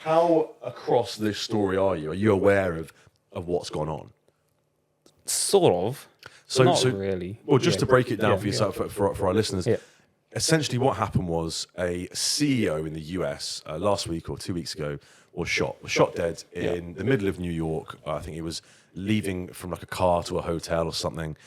how across this story are you? Are you aware of what's gone on? Sort of. Not really. Well, just to break it down for yourself, for our listeners, Yeah. essentially what happened was a CEO in the US last week or 2 weeks ago was shot dead in the middle of New York. I think he was leaving from like a car to a hotel or something.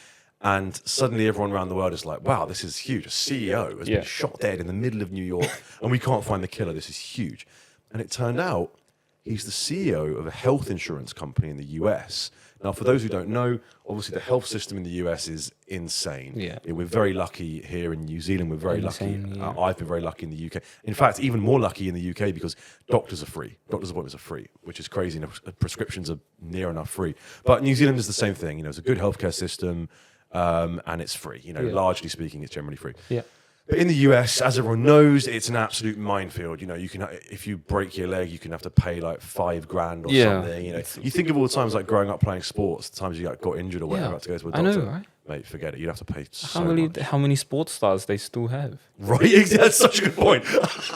And suddenly everyone around the world is like, wow, this is huge. A CEO has been shot dead in the middle of New York and we can't find the killer. This is huge. And it turned out he's the CEO of a health insurance company in the US. Now, for those who don't know, obviously the health system in the US is insane. Yeah. We're very lucky here in New Zealand. We're very Insane, lucky. yeah. I've been very lucky in the UK. In fact, even more lucky in the UK because doctors are free. Doctors' appointments are free, which is crazy. Prescriptions are near enough free. But New Zealand is the same thing. It's a good healthcare system and it's free. Largely speaking, it's generally free. Yeah. But in the US, as everyone knows, it's an absolute minefield. You can, if you break your leg, you can have to pay like $5,000 or something. You think of all the times like growing up playing sports, the times you got injured or whatever, had to go to a doctor. I know, right? Mate, forget it. You'd have to pay much. How many sports stars they still have? Right, that's such a good point.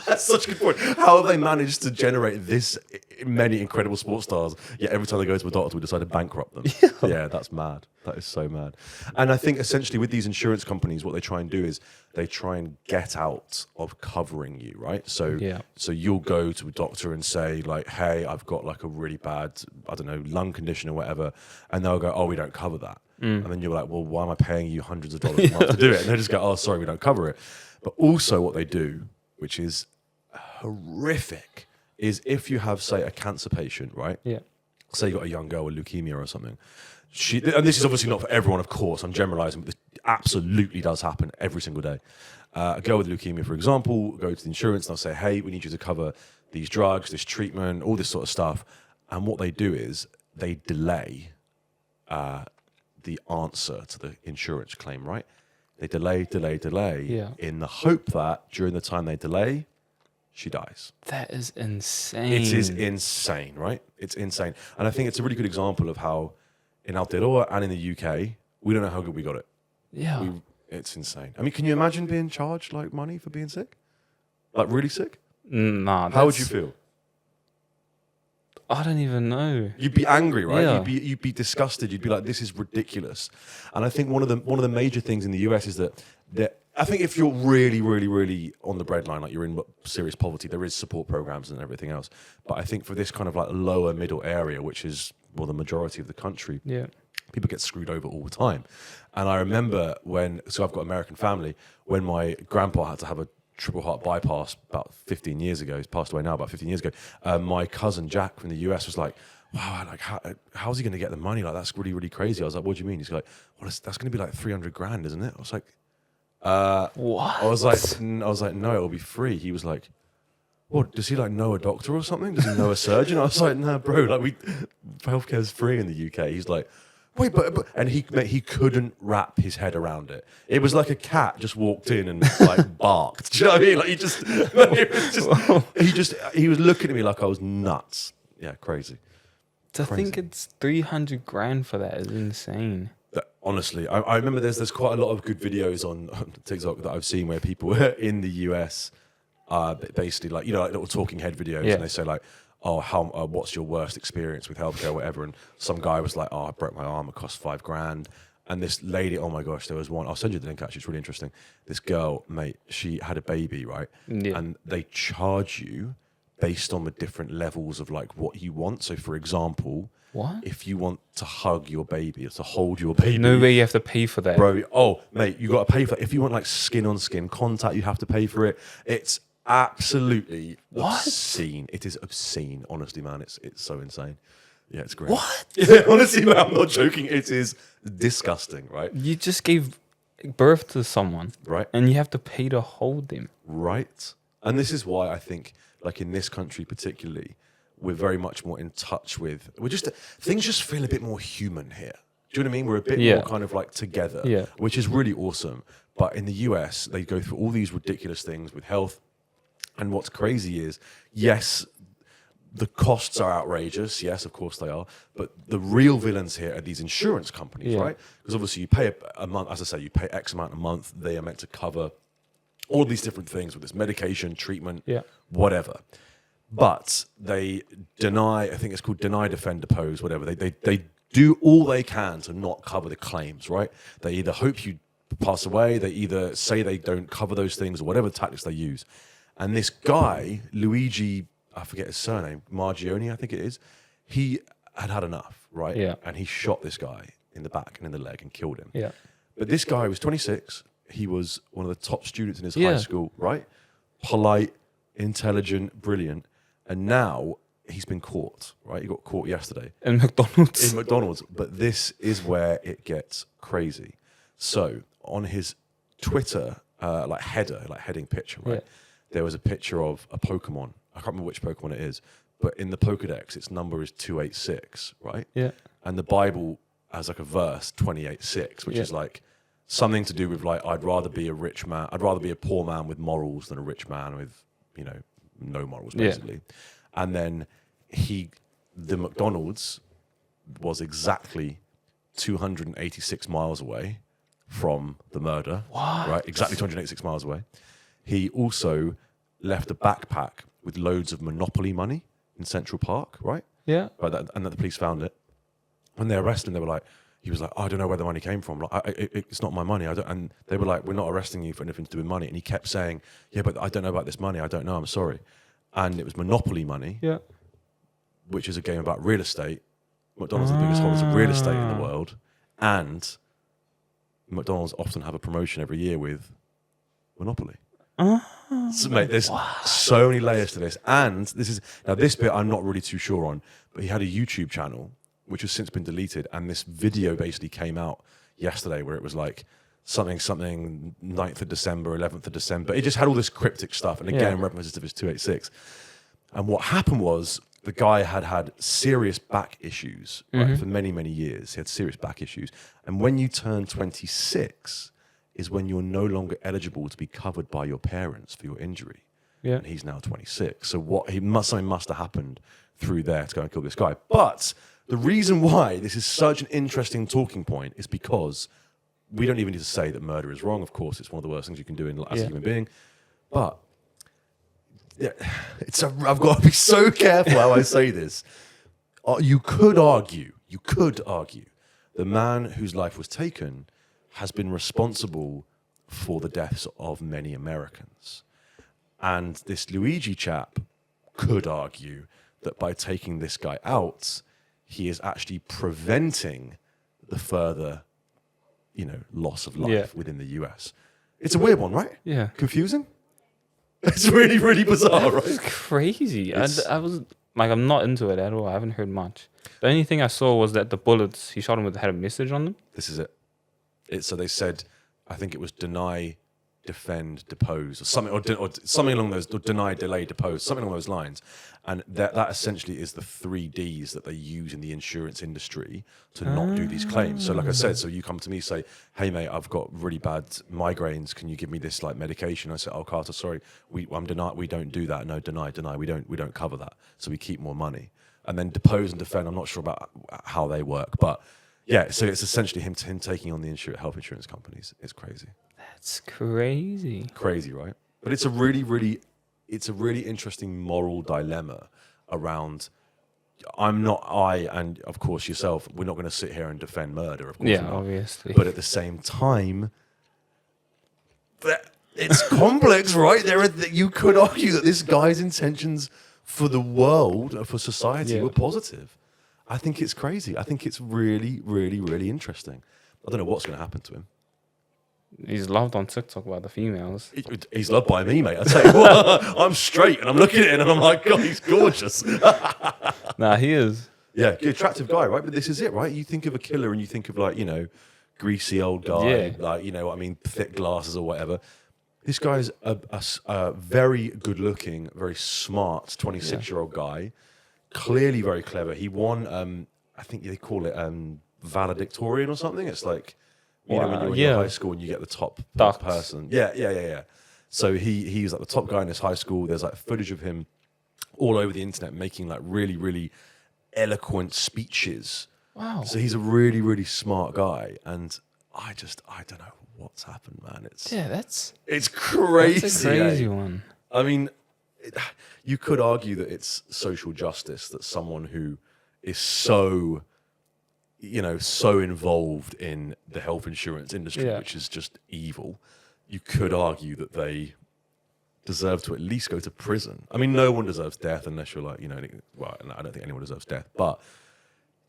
That's such a good point. How have they managed to generate this many incredible sports stars, yet every time they go to a doctor, we decide to bankrupt them? Yeah, that's mad. That is so mad. And I think essentially with these insurance companies, what they try and do is they try and get out of covering you, right? So you'll go to a doctor and say like, hey, I've got like a really bad, I don't know, lung condition or whatever. And they'll go, oh, we don't cover that. And then you're like, well, why am I paying you hundreds of dollars a month to do it? And they just go, oh, sorry, we don't cover it. But also what they do, which is horrific, is if you have, say, a cancer patient, right? Yeah. Say you got a young girl with leukemia or something. And this is obviously not for everyone, of course. I'm generalizing, but this absolutely does happen every single day. A girl with leukemia, for example, go to the insurance and they'll say, hey, we need you to cover these drugs, this treatment, all this sort of stuff. And what they do is they delay the answer to the insurance claim, right? They delay in the hope that during the time they delay, she dies. That is insane. It is insane, right? It's insane. And I think it's a really good example of how in Aotearoa and in the UK, we don't know how good we got it. Yeah. It's insane. I mean, can you imagine being charged like money for being sick? Like really sick? Nah. How would you feel? I don't even know. You'd be angry, right? Yeah. You'd be disgusted. You'd be like, "This is ridiculous." And I think one of the major things in the US is that I think if you're really, really, really on the breadline, like you're in serious poverty, there is support programs and everything else. But I think for this kind of like lower middle area, which is the majority of the country, people get screwed over all the time. And I remember so I've got American family, when my grandpa had to have a triple heart bypass about 15 years ago. He's passed away now, about 15 years ago. My cousin Jack from the US was like, wow, like how's he going to get the money? Like, that's really, really crazy. I was like, what do you mean? He's like, well, that's going to be like $300,000, isn't it? I was like, what? I was like, no, it'll be free. He was like, what, does he like know a doctor or something? Does he know a surgeon? I was like, nah, bro, like healthcare's free in the UK. He's like, wait, but and he couldn't wrap his head around it. It was like a cat just walked in and like barked. Do you know what I mean? Like he was looking at me like I was nuts. Yeah, crazy. To think it's $300,000 for that is insane. Honestly, I remember there's quite a lot of good videos on TikTok that I've seen where people in the US basically like like little talking head videos and they say like, oh, what's your worst experience with healthcare or whatever? And some guy was like, oh, I broke my arm, it cost $5,000. And this lady, oh my gosh, there was one, I'll send you the link actually, it's really interesting. This girl, mate, she had a baby, right? Yeah. And they charge you based on the different levels of like what you want. So for example, if you want to hug your baby, to hold your baby. No way you have to pay for that. Bro, oh, mate, you got to pay for it. If you want like skin on skin contact, you have to pay for it. It's absolutely obscene. It is obscene, honestly, man. It's so insane. Yeah, it's great. What? Yeah, honestly, man, I'm not joking. It is disgusting, right? You just gave birth to someone, right? And you have to pay to hold them, right? And this is why I think, like in this country particularly, we're very much more in touch with. Things just feel a bit more human here. Do you know what I mean? We're a bit more kind of like together, which is really awesome. But in the US, they go through all these ridiculous things with health. And what's crazy is, yes, the costs are outrageous. Yes, of course they are. But the real villains here are these insurance companies, right? Because obviously you pay a month, as I say, you pay X amount a month. They are meant to cover all these different things with this medication, treatment, whatever. but they deny. I think it's called deny, defend, depose, whatever. They do all they can to not cover the claims. Right? They either hope you pass away. They either say they don't cover those things or whatever tactics they use. And this guy, Luigi, I forget his surname, Margione, I think it is. He had enough, right? Yeah. And he shot this guy in the back and in the leg and killed him. Yeah. But this guy was 26. He was one of the top students in his high school, right? Polite, intelligent, brilliant. And now he's been caught, right? He got caught yesterday. In McDonald's. In McDonald's. But this is where it gets crazy. So on his Twitter, heading picture, right? Yeah. There was a picture of a Pokemon. I can't remember which Pokemon it is. But in the Pokedex, its number is 286, right? Yeah. And the Bible has like a verse, 28:6, which is like something to do with like, I'd rather be a poor man with morals than a rich man with, no morals, basically. And then the McDonald's was exactly 286 miles away from the murder. What? Right? Exactly 286 miles away. He also left a backpack with loads of Monopoly money in Central Park, right? Yeah. And that the police found it. When they arrested him, he was like, I don't know where the money came from. Like, it's not my money. And they were like, we're not arresting you for anything to do with money. And he kept saying, yeah, but I don't know about this money. I don't know. I'm sorry. And it was Monopoly money, Yeah. which is a game about real estate. McDonald's are the biggest holders of real estate in the world. And McDonald's often have a promotion every year with Monopoly. So, mate, there's so many layers to this. And this bit I'm not really too sure on, but he had a YouTube channel, which has since been deleted. And this video basically came out yesterday where it was like something 9th of December, 11th of December. It just had all this cryptic stuff. And again, references to this 286. And what happened was the guy had serious back issues right, for many, many years. He had serious back issues. And when you turn 26 is when you're no longer eligible to be covered by your parents for your injury. Yeah. And he's now 26. So something must have happened through there to go and kill this guy. But the reason why this is such an interesting talking point is because we don't even need to say that murder is wrong. Of course, it's one of the worst things you can do as a human being. But I've got to be so careful how I say this. You could argue, the man whose life was taken has been responsible for the deaths of many Americans. And this Luigi chap could argue that by taking this guy out, he is actually preventing the further, loss of life within the US. It's a weird one, right? Yeah. Confusing? It's really, really bizarre, right? It's crazy. I was like, I'm not into it at all. I haven't heard much. The only thing I saw was that the bullets, he shot him had a message on them. This is it. So they said, I think it was deny, defend, depose, or something, or something along those, or deny, delay, depose, something along those lines. And that essentially is the 3 Ds that they use in the insurance industry to not do these claims. So like I said, so you come to me, say, hey mate, I've got really bad migraines. Can you give me this like medication? I said, oh Carter, sorry, we don't do that. No, deny, we don't cover that. So we keep more money. And then depose and defend, I'm not sure about how they work, but yeah, so it's essentially him taking on the health insurance companies. It's crazy. That's crazy. Crazy, right? But it's a really, really interesting moral dilemma around. And of course yourself, we're not going to sit here and defend murder, of course. Yeah, not. obviously. But at the same time, it's complex, right? You could argue that this guy's intentions for the world, for society, were positive. I think it's crazy. I think it's really, really, really interesting. I don't know what's going to happen to him. He's loved on TikTok by the females. He's loved by me, mate. I tell you what, I'm straight and I'm looking at it and I'm like, God, he's gorgeous. Nah, he is. Yeah, attractive guy, right? But this is it, right? You think of a killer and you think of like, greasy old guy, like, what I mean, thick glasses or whatever. This guy's a very good-looking, very smart 26-year-old guy. Clearly very clever. He won, I think they call it valedictorian or something. It's like, when you're in high school and you get the top person. Yeah. So he was like the top guy in his high school. There's like footage of him all over the internet making like really, really eloquent speeches. Wow. So he's a really, really smart guy. And I don't know what's happened, man. It's crazy. That's a crazy one. I mean, you could argue that it's social justice that someone who is so, so involved in the health insurance industry, which is just evil, you could argue that they deserve to at least go to prison. I mean, no one deserves death unless you're like, well, I don't think anyone deserves death, but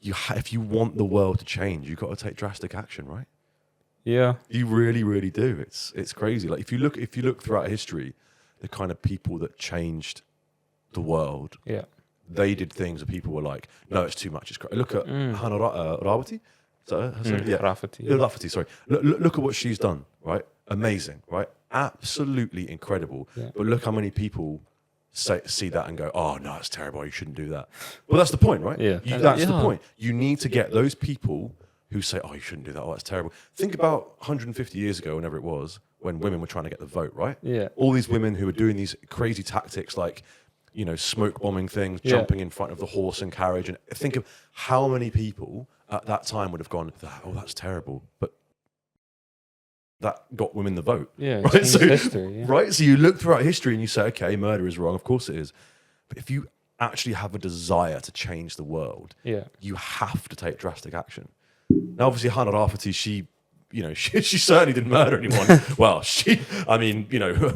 if you want the world to change, you've got to take drastic action, right? Yeah. You really, really do. It's crazy. Like if you look throughout history, the kind of people that changed the world, they did things that people were like, no, it's too much. It's crazy. Look at Hannah Rawati. Rafferty, sorry. Look at what she's done, right? Amazing, right? Absolutely incredible. Yeah. But look how many people see that and go, oh, no, it's terrible. You shouldn't do that. Well, that's the point, right? Yeah. That's the point. You need to get those people who say, oh, you shouldn't do that. Oh, that's terrible. Think about 150 years ago, whenever it was, when women were trying to get the vote, right? Yeah. All these women who were doing these crazy tactics like, smoke bombing things, jumping in front of the horse and carriage. And think of how many people at that time would have gone, oh, that's terrible. But that got women the vote. Yeah, right? history, right? So you look throughout history and you say, okay, murder is wrong. Of course it is. But if you actually have a desire to change the world, you have to take drastic action. Now, obviously, Hannah Rafferty, she certainly didn't murder anyone. Well,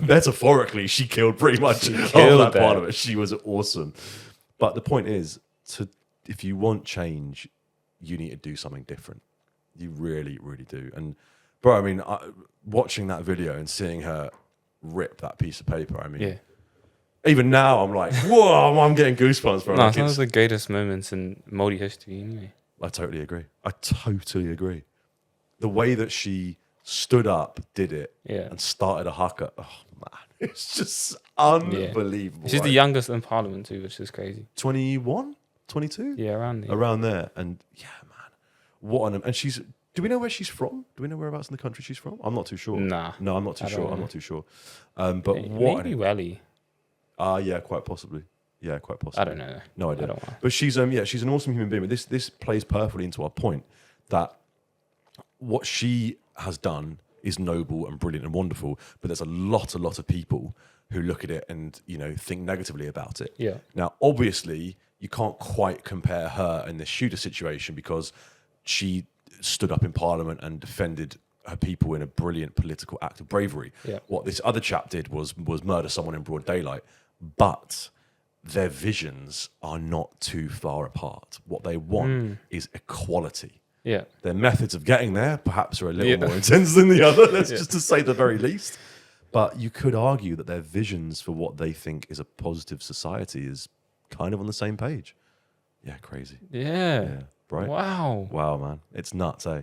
metaphorically, she killed pretty much all that part of it. She was awesome. But the point is, if you want change, you need to do something different. You really, really do. And, bro, I mean, watching that video and seeing her rip that piece of paper, even now, I'm like, whoa, I'm getting goosebumps, bro. No, it's one of the greatest moments in Modi history, anyway. I totally agree. The way that she stood up, did it, and started a haka. Oh, man. It's just unbelievable. She's the youngest in parliament, too, which is crazy. 21? 22? Yeah, around there. Around there. And, man, and she's... Do we know where she's from? Do we know whereabouts in the country she's from? I'm not too sure. Nah. No, I'm not too sure. But maybe Welly. Yeah, quite possibly. Yeah, quite possibly. I don't know. No idea. I don't know. But she's she's an awesome human being. But this plays perfectly into our point that what she has done is noble and brilliant and wonderful. But there's a lot of people who look at it and think negatively about it. Yeah. Now, obviously, you can't quite compare her and this shooter situation because she stood up in Parliament and defended her people in a brilliant political act of bravery. Yeah. What this other chap did was murder someone in broad daylight. But their visions are not too far apart. What they want is equality. Yeah. Their methods of getting there perhaps are a little more intense than the other, just to say the very least. But you could argue that their visions for what they think is a positive society is kind of on the same page. Yeah, crazy. Yeah. Right? Wow, man. It's nuts, eh?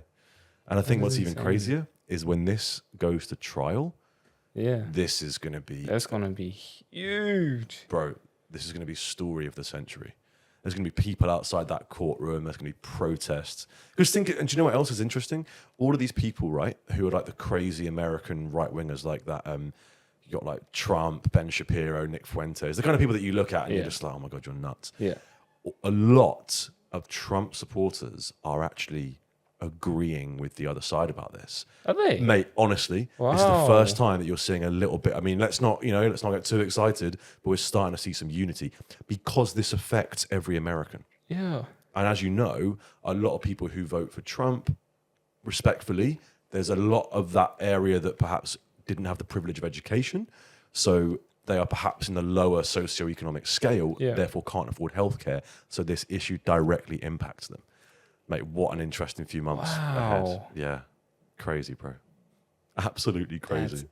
And I think what's even crazier is when this goes to trial, this is going to be... That's going to be huge. Bro, this is going to be story of the century. There's going to be people outside that courtroom. There's going to be protests. Because and do you know what else is interesting? All of these people, right, who are like the crazy American right-wingers like that, you got like Trump, Ben Shapiro, Nick Fuentes, the kind of people that you look at and you're just like, oh my God, you're nuts. Yeah. A lot of Trump supporters are actually agreeing with the other side about this. Are they? Mate, honestly, it's the first time that you're seeing a little bit. I mean, let's not get too excited, but we're starting to see some unity because this affects every American. Yeah. And as you know, a lot of people who vote for Trump, respectfully, there's a lot of that area that perhaps didn't have the privilege of education. So they are perhaps in the lower socioeconomic scale, therefore can't afford healthcare. So this issue directly impacts them. Mate, what an interesting few months ahead. Yeah. Crazy, bro. Absolutely crazy.